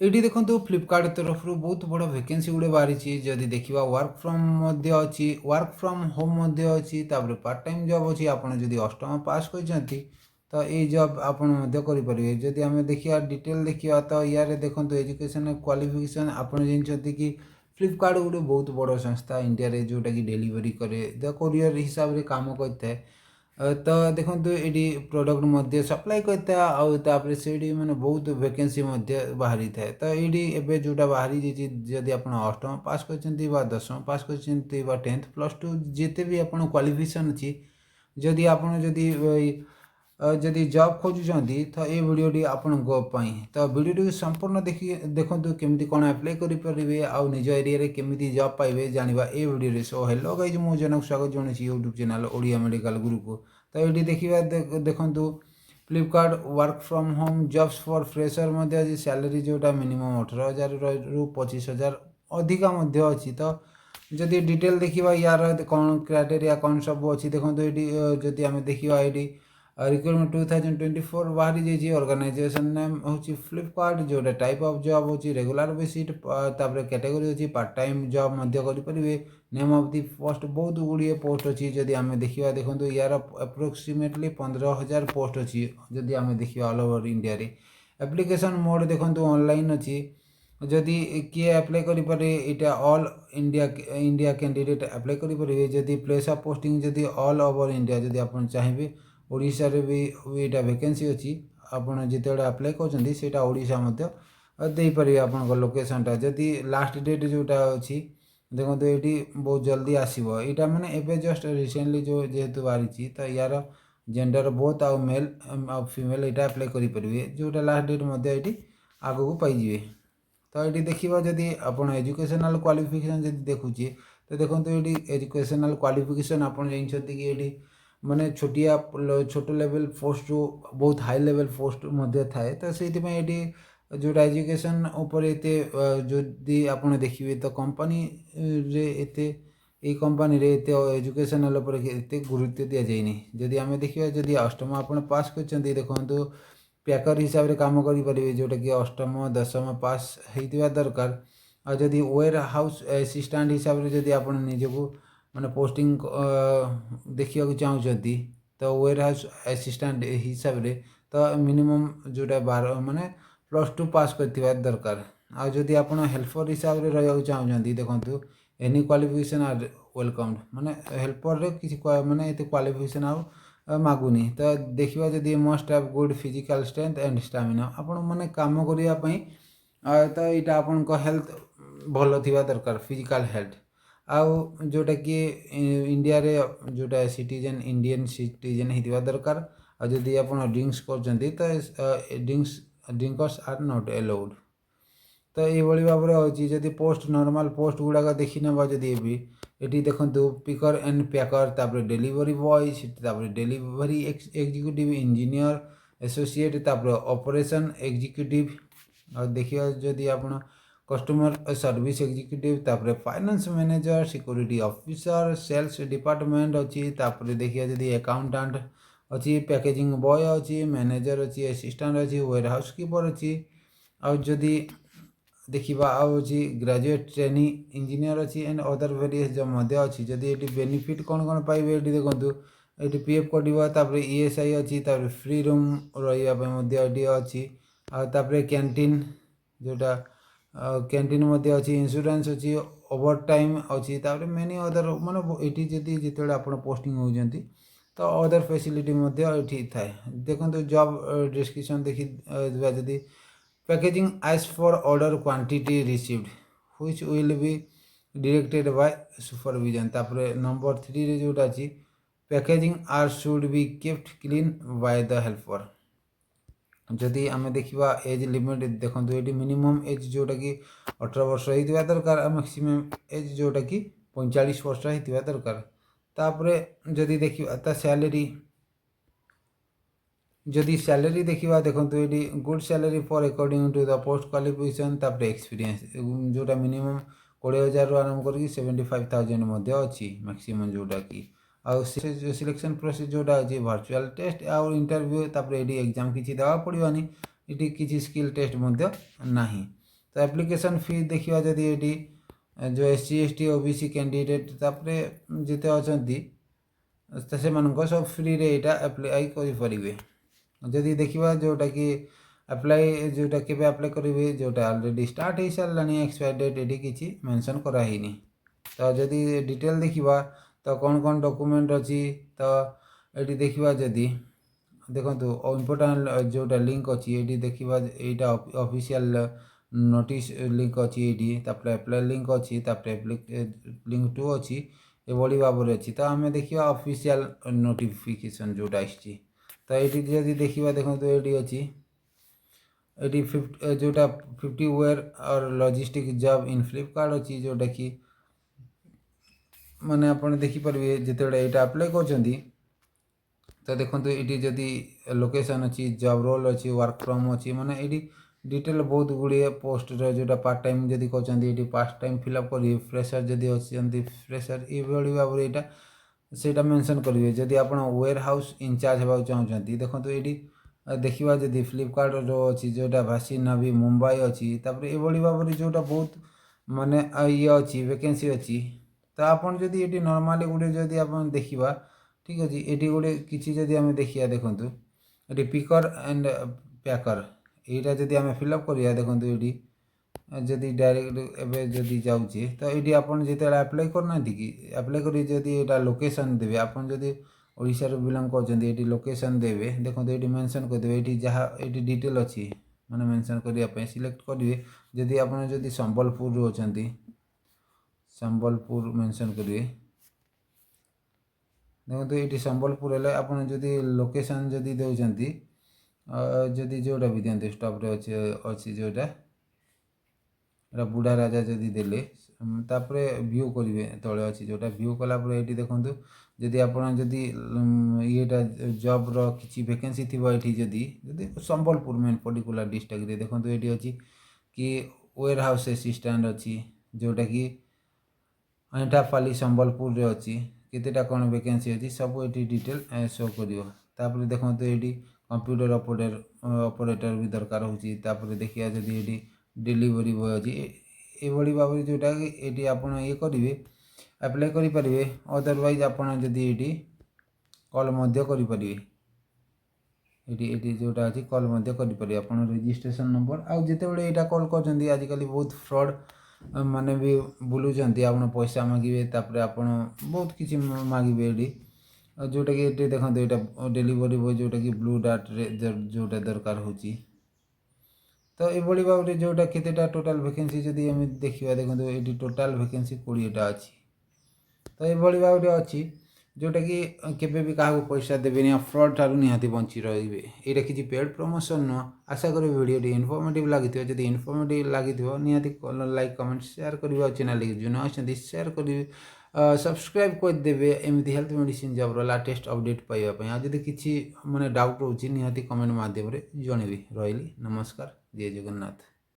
Eighty देखो फ्लिपकार्ट तरफ बहुत बड़ वैकेंसी गुड़े बाहरी जदि देखा वर्क फ्रम अच्छी वर्क फ्रम होम अच्छी पार्ट टाइम जॉब अच्छी आपड़ जदि अष्टम पास करते तो ये जॉब आपरे जदि आम देखा डिटेल देखा तो यार देखो एजुकेशन क्वालिफिकेशन आपड़ जानते कि फ्लिपकार्ट गोटे बहुत बड़ संस्था इंडिया रे जोटा कि डेलीवरी करे कोरियर हिसाब से काम करता है। तो देखो ये प्रडक्ट सप्लाई करता आउे से मैंने बहुत वैकेंसी बाहरी थाए तो ये एवं जोटा बाहरी जदि आप अष्टम पास कर दशम पास कर 10th +2 जिते भी आप क्वालिफिकेशन अच्छी जदि आपड़ जदि जॉब खोजुंट तो ये वीडियोटी आपण तो वीडियोटी संपूर्ण देखिए देखो केमती कौन अप्लाई करेंगे आउ निज एरिया केमी जॉब पाइबे जाना ये वीडियो। सो हेलो गाइज मो जनक स्वागत जनाई यूट्यूब चैनल ओडिया मेडिकल गुरु को। तो ये देखा देखो Flipkart work from home jobs for fresher salary जोटा मिनिमम 18,000 रु 25,000 अधिका अच्छी। तो जदि डिटेल देखा यार कौन क्राइटेरिया कौन सब अच्छी देखो ये जदि आम देखा ये रिक्रूटमेंट 2024 बाहरी जाइए ऑर्गेनाइजेशन नेम हूँ फ्लिपकार्ट जोटा टाइप ऑफ जॉब होची रेगुलर बेसिस कैटेगरी अच्छी पार्ट टाइम जॉब करेंगे। नेम ऑफ दी पोस्ट बहुत गुड़िए पोस्ट अच्छी जदि आम देखा देखो यार अप्रोक्सीमेटली 15,000 पोस्ट अच्छी जदि आम देखा ऑल ओवर इंडिया रे। एप्लिकेशन मोड देखो ऑनलाइन अच्छी जदि किए अप्लाई करें इटा ऑल इंडिया कैंडिडेट अप्लाई करेंगे जदि प्लेस ऑफ पोस्टिंग जदि ऑल ओवर इंडिया जदि आप चाहिए ओडिशा रे भी यहाँ वैकेंसी अच्छी आपड़ जिते अप्लाई कर ओडिशा दे पारे आप लोकेशनटा जदि लास्ट डेट जोटा अच्छी देखो ये बहुत जल्दी आसो यहाँ मैंने एवं जस्ट रिसेंटली जो जेहेतु बाहरी तो यार जेंडर बोथ आउ मेल आ फीमेल यहाँ अप्लाई करेंगे जोटा लास्ट डेट ये आग को पाइबे। तो ये देखा जदि आप एजुकेशनल क्वालिफिकेशन जब देखुचे तो देखो ये एजुकेशनल क्वालिफिकेशन आप जानते कि ये माने छोटिया छोट लेवल पोस्ट जो बहुत हाई लेवल पोस्ट थाए तो से ये जोटा एजुकेशन उपर एते जदि आप देखिए तो कंपनी रे एते ये कंपनी रे एते एजुकेशनल उपर एते गुरुत्व दि जाइनी जदि आम देखा जदि अष्टम आप पास कर देखो पैकर हिसाब से काम करेंगे जोटा कि अष्टम दशम पास होता दरकार आ जदि वेयर हाउस असिस्टेंट हिसाब से जदि आप निजको माने पोस्टिंग देखा चाहते तो वेयर हाउस असिस्टेंट हिसाब से तो मिनिमम जोटा 12 माने +2 पास करथिबा दरकार। आ जदि आप हेल्पर हिसाब से रहा चाहते देखो एनी क्वालिफिकेशन आर वेलकम माने हेल्पर रे किसी माने ये क्वालिफिकेशन आ मागुनी तो देखा जदि must have good physical strength and stamina आप माने काम करने तो यहाँ आपण हेल्थ भल थिबा दरकार फिजिकल हेल्थ आउ जोटा कि इंडिया रे जोटा सिटीजन इंडियन सिटीजन होता दरकार आ जदि आप ड्रिंक्स कर ड्रिंकर्स आर नॉट अलाउड। तो ये भाव में अच्छी जदि पोस्ट नॉर्मल पोस्ट गुड़ाक देखी ना जदि ये देखो पिकर एंड पैकर तापर delivery boy delivery executive engineer associate तापर ऑपरेशन एग्जीक्यूटिव और देखिए जदि आप कस्टमर सर्विस एग्जीक्यूटिव तापर finance manager security officer sales department अच्छी तापर देखिए जदि अकाउंटेंट अच्छी पैकेजिंग बॉय अच्छी मैनेजर अच्छी असिस्टेंट अच्छी वेयर हाउस कीपर अच्छी आउ जदि देखा आउे ग्रेजुएट ट्रेनी इंजीनियर अच्छी एंड अदर वेरियस जब अच्छी जदि ये बेनिफिट कौन कौन पाइबे ये देखो ये पीएफ कटापर ईएसआई अच्छी फ्री रूम रही अच्छी आपर कैंटीन जोटा कैंटीन अच्छी इंश्योरेंस अच्छी ओवर टाइम अच्छी मेनी अदर माने ये जिते आप पोस्टिंग होती तो अदर फैसिलिटी ये थाए देखो जॉब डिस्क्रिप्शन देखी जदि packaging as for order quantity received which will be directed by supervision तापर नंबर 3 रे जोटा अच्छी packaging are should be kept clean by the helper. जदि आम देखा एज लिमिट देखो ये मिनिमम एज जोटा कि 18 वर्ष होता दरकार मैक्सिमम एज जोटा कि 45 वर्ष होता दरकार। तापर जदि देखा सैलरी जदि सैलरी देखा देखो ये good salary for according to the post qualification तापर एक्सपीरियंस जोटा मिनिमम 20,000 आरंभ कर 75,000 अच्छी मैक्सिमम जोटा कि आउ सिलेक्शन प्रोसेस जोटा अच्छी वर्चुअल टेस्ट आउ इंटरव्यू तापर ये एग्जाम किसी देवा पड़वानी ये किसी स्किल टेस्ट ना तो एप्लिकेशन फी देखा जदि ये जो SC ST OBC कैंडिडेट तापरे जिते अच्छा से सब फ्री रे यहाँ अप्लाई करेंगे जदि देखा जोटा कि अप्लाई जोटा के अप्लाई करेंगे जोटा ऑलरेडी स्टार्ट हो सारा एक्सपायर डेट ये किसी मेंशन कराइनी तो जदि डिटेल देखा तो कौन कौन डॉक्यूमेंट अच्छी तो ये देखा जदि देखो इम्पोर्टाट जोटा लिंक अच्छी ये देखा यहाँ ऑफिशियल नोटिस लिंक अच्छी ये अप्लाई लिंक अच्छी लिंक 2 अच्छी ये भाव में अच्छी तो आम देखा ऑफिशियल नोटिफिकेशन जोटा आसी तो ये जदि देखा देखो ये अच्छी ये जोटा 50 वेयर और लॉजिस्टिक जॉब इन फ्लिपकार्ट अच्छी जोटा कि माने आप देखिपारे जिते यहाँ अप्लाई कर तो देखो ये जदि लोकेशन अच्छी जॉब रोल अच्छी वर्क फ्रॉम अच्छी माने ये डिटेल बहुत गुड़िए पोस्ट जोटा पार्ट टाइम जदि कहते पार्ट टाइम फिलअप करेंगे फ्रेशर जदि अच्छी फ्रेशर ये भाव में यहाँ से मेंशन करेंगे जदि आप वेयर हाउस इंचार्ज होगा चाहते देखो ये देखा जदि फ्लिपकार्ट अच्छी जोटा भासी नवी मुंबई अच्छी ये भाव में जोटा बहुत माने ये अच्छी वैकेंसी अच्छी तो आपन जदि ये नॉर्मली गोटे जदि आप देखा ठीक अच्छे ये गोटे किसी जदि आम देखा देखूँ ये पिकर एंड पैकर यहाँ जदि आम फिलअप करिया देखो ये जदि डायरेक्ट एवं जदि जाऊे तो ये आपन जिते अप्लाई करना कि अप्लाई कर जदि यहाँ लोकेशन देवे आपन जदि ओडिशा बिलंग कर लोकेशन देवे देखो ये मेंशन करदे ये जहाँ ये डिटेल अच्छी माने मेंशन करने सिलेक्ट करेंगे जदि आप संबलपुर अच्छा संबलपुर मेंशन करेंगे देखो ये संबलपुर है आप लोकेशन जदि दौरान जदि जोटा भी दिखते स्टॉप रे अच्छी जोटा बुढ़ा राजा जदि देले तापरे व्यू करेंगे तले अच्छी जोटा व्यू कलापर ये देखो जदि आप ये जॉब रो किसी वैकेंसी थी ये जदि संबलपुर मेन पर्टिकुलर डिस्ट्रिक्ट देखो ये अच्छी कि वेयर हाउस असिस्टेंट अच्छी जोटा कि अईटाफाली संबलपुर रे अच्छी केतेटा कौन वैकेंसी अच्छी सब ये डिटेल शो कर देखो ये कंप्यूटर ऑपरेटर भी दरकार होची देखिए जदि ये डिलीवरी बॉय अच्छी ये भाव में जोटा कि ये आप ये करेंगे अप्लाई करेंगे अदरवाइज आपड़ जदि ये कॉल करेंगे ये जोटा अच्छी कॉल करेंगे आप रजिस्ट्रेशन नंबर आउ जिते बड़े यहाँ कॉल कर आजिकल बहुत फ्रॉड माने भी बुलूँ आप पैसा मागे आप बहुत किसी मागे ये जोटा कि ये देखो यहाँ डिलीवरी बॉय जोटा कि ब्लू डार्ट जोटा दरकार होची तो ये भाव में जोटा केतेटा टोटाल वैकेंसी जदि आम देखा देखो ये टोटाल वैकेंसी 20टा अच्छी तो ये भाव में अच्छी जोटा कि केबे भी क्या पैसा देवे फ्रॉड ठारू निहाती बंची रे ये किसी पेड प्रमोशन नुह आशा करी वीडियो इनफॉर्मेटिव लगी जब इनफॉर्मेटिव लगी निहाती लाइक कमेंट शेयर कर चैनल जो न अच्छे शेयर कर सब्सक्राइब करदे एमती health medicine job latest update पाइबा जब किसी माने डाउट रोचे निहाती कमेंट माध्यम जनइबी रही नमस्कार जय जगन्नाथ।